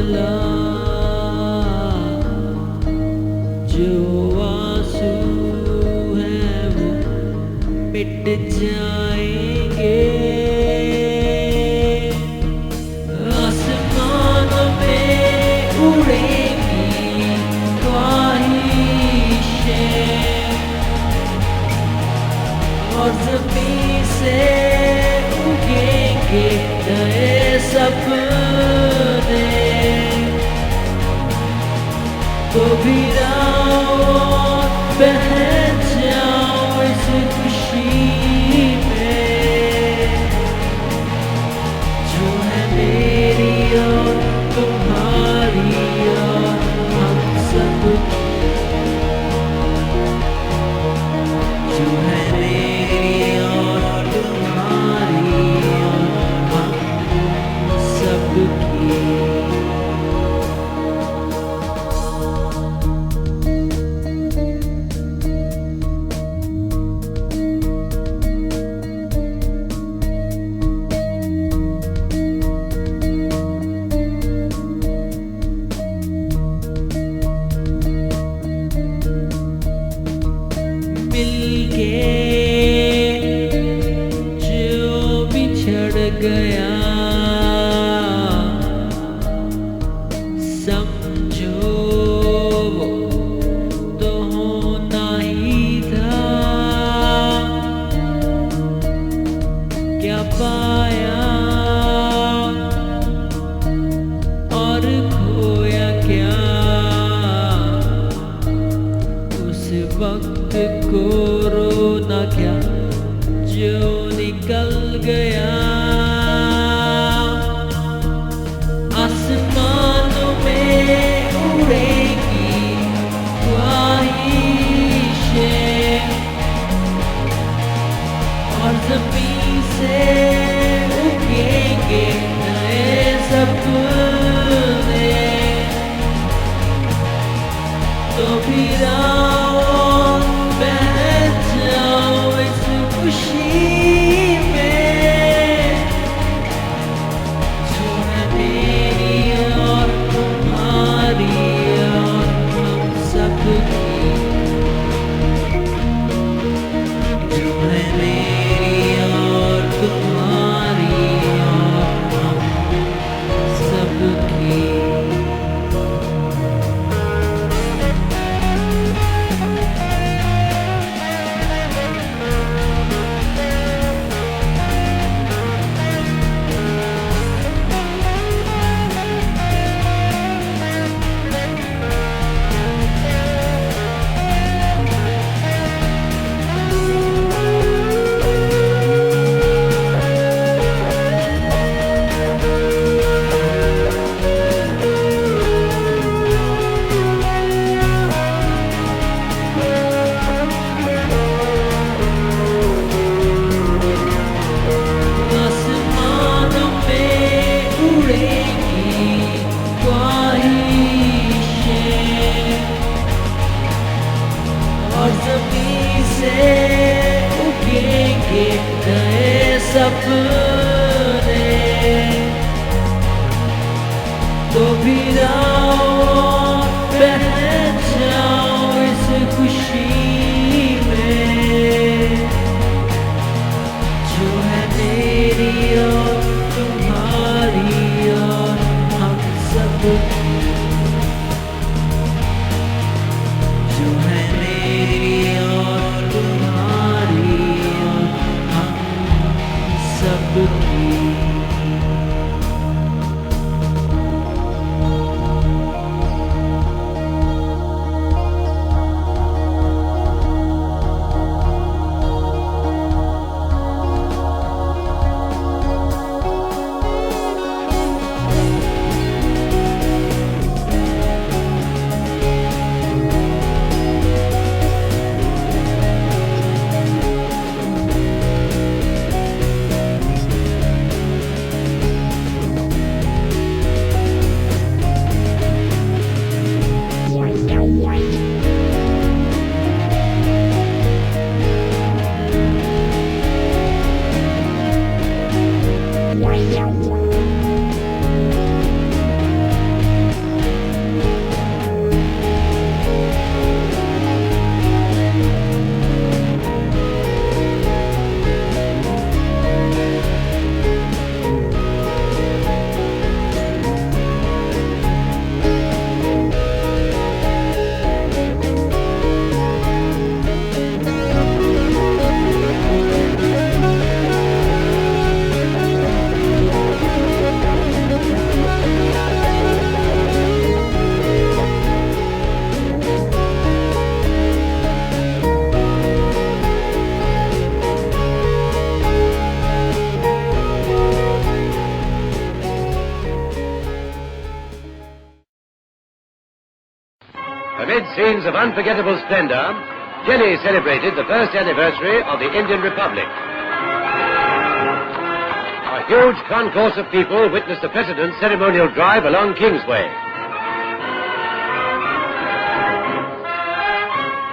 बदला, जो आंसू है वो मिट जाएंगे। आसमानों में उड़ेंगी ख्वाहिशें और ज़मीन से उगेंगे नए सपने। तो भी बह जाओ इस खुशी में, जो है मेरी और तुम्हारी और हम सब, जो है मेरी और तुम्हारी और हम सब की। मिलके जो बिछड़ गया, समझो वो तो होना ही था। क्या पाया और खोया क्या, उस वक्त को रोना क्या जो निकल गया। आसमानों में उड़ेगी ख्वाहिशें और ज़मीन से उगेंगे नए सपने। तो भी खुशी में, जो है मेरी और तुम्हारी और हम सब की, जो है मेरी और तुम्हारी और हम सब की। और ज़मीन से उगेंगे नए सपने। तो भी बह जाओ इस खुशी में, जो है मेरी और तुम्हारी और हम सब की, जो है मेरी और तुम्हारी और हम सब की। Amid scenes of unforgettable splendor, Delhi celebrated the first anniversary of the Indian Republic. A huge concourse of people witnessed the President's ceremonial drive along Kingsway.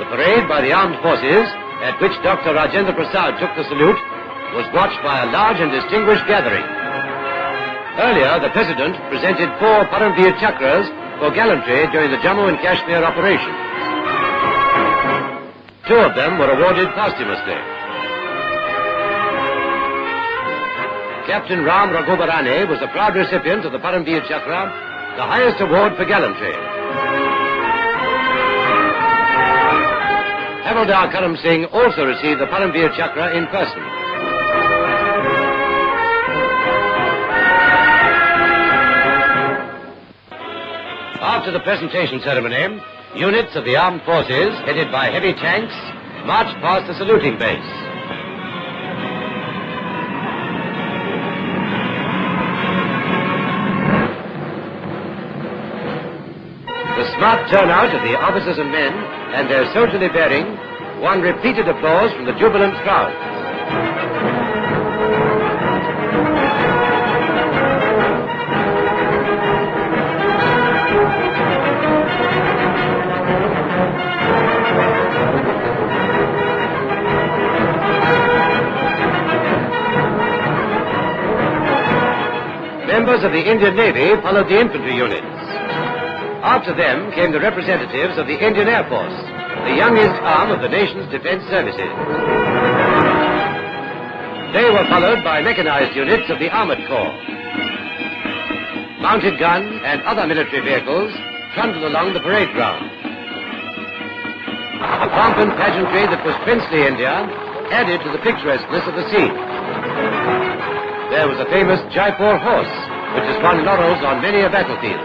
The parade by the armed forces, at which Dr. Rajendra Prasad took the salute, was watched by a large and distinguished gathering. Earlier, the President presented 4 Paramveer Chakras for gallantry during the Jammu and Kashmir operation. 2 of them were awarded posthumously. Captain Ram Raghubarane was the proud recipient of the Paramveer Chakra, the highest award for gallantry. Havildar Karam Singh also received the Paramveer Chakra in person. After the presentation ceremony, units of the armed forces, headed by heavy tanks, marched past the saluting base. The smart turnout of the officers and men and their soldierly bearing won repeated applause from the jubilant crowd. Members of the Indian Navy followed the infantry units. After them came the representatives of the Indian Air Force, the youngest arm of the nation's defense services. They were followed by mechanized units of the Armored Corps. Mounted guns and other military vehicles trundled along the parade ground. The pomp and pageantry that was princely India added to the picturesqueness of the scene. There was a famous Jaipur horse, which has won laurels on many a battlefield.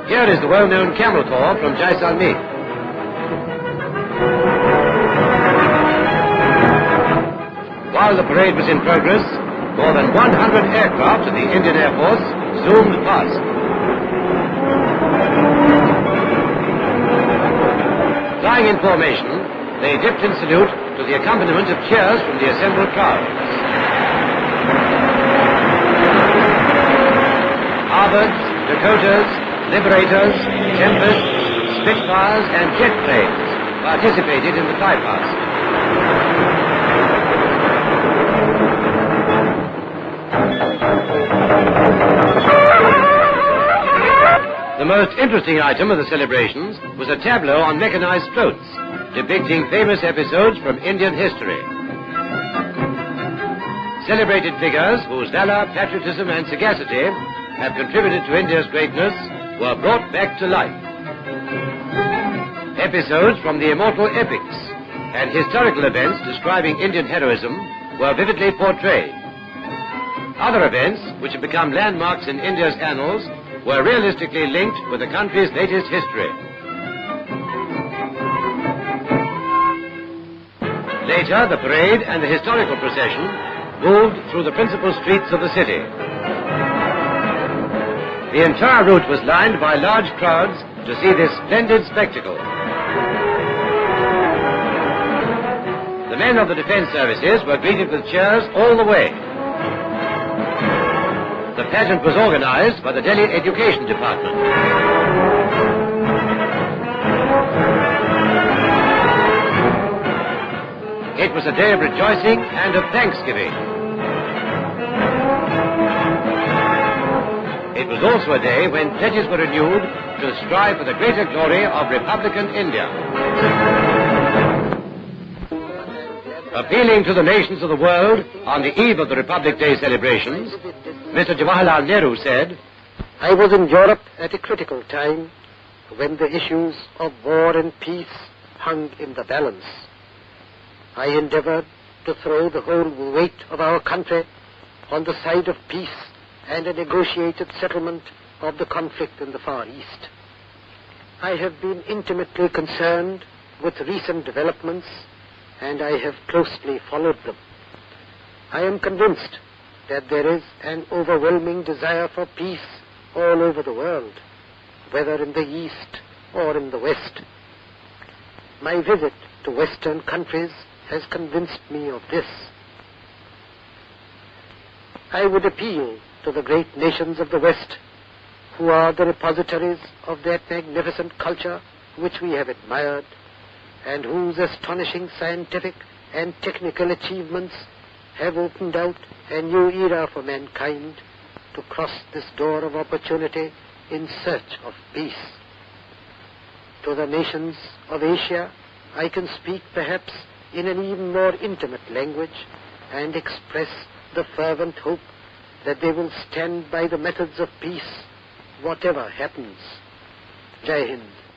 Here is the well-known camel corps from Jaisalmer. While the parade was in progress, more than 100 aircraft of the Indian Air Force zoomed past. Flying in formation, they dipped in salute to the accompaniment of cheers from the assembled crowds. Harvards, Dakotas, Liberators, Tempests, Spitfires and jet planes participated in the flypast. The most interesting item of the celebrations was a tableau on mechanized floats, depicting famous episodes from Indian history. Celebrated figures whose valor, patriotism and sagacity have contributed to India's greatness were brought back to life. Episodes from the immortal epics and historical events describing Indian heroism were vividly portrayed. Other events, which have become landmarks in India's annals, were realistically linked with the country's latest history. Later, the parade and the historical procession moved through the principal streets of the city. The entire route was lined by large crowds to see this splendid spectacle. The men of the defense services were greeted with cheers all the way. The pageant was organized by the Delhi Education Department. It was a day of rejoicing and of thanksgiving. It was also a day when pledges were renewed to strive for the greater glory of Republican India. Appealing to the nations of the world on the eve of the Republic Day celebrations, Mr. Jawaharlal Nehru said, "I was in Europe at a critical time when the issues of war and peace hung in the balance. I endeavored to throw the whole weight of our country on the side of peace and a negotiated settlement of the conflict in the Far East. I have been intimately concerned with recent developments and I have closely followed them. I am convinced that there is an overwhelming desire for peace all over the world, whether in the East or in the West. My visit to Western countries has convinced me of this. I would appeal to the great nations of the West, who are the repositories of that magnificent culture which we have admired, and whose astonishing scientific and technical achievements have opened out a new era for mankind, to cross this door of opportunity in search of peace. To the nations of Asia, I can speak perhaps in an even more intimate language and express the fervent hope that they will stand by the methods of peace, whatever happens. Jai Hind.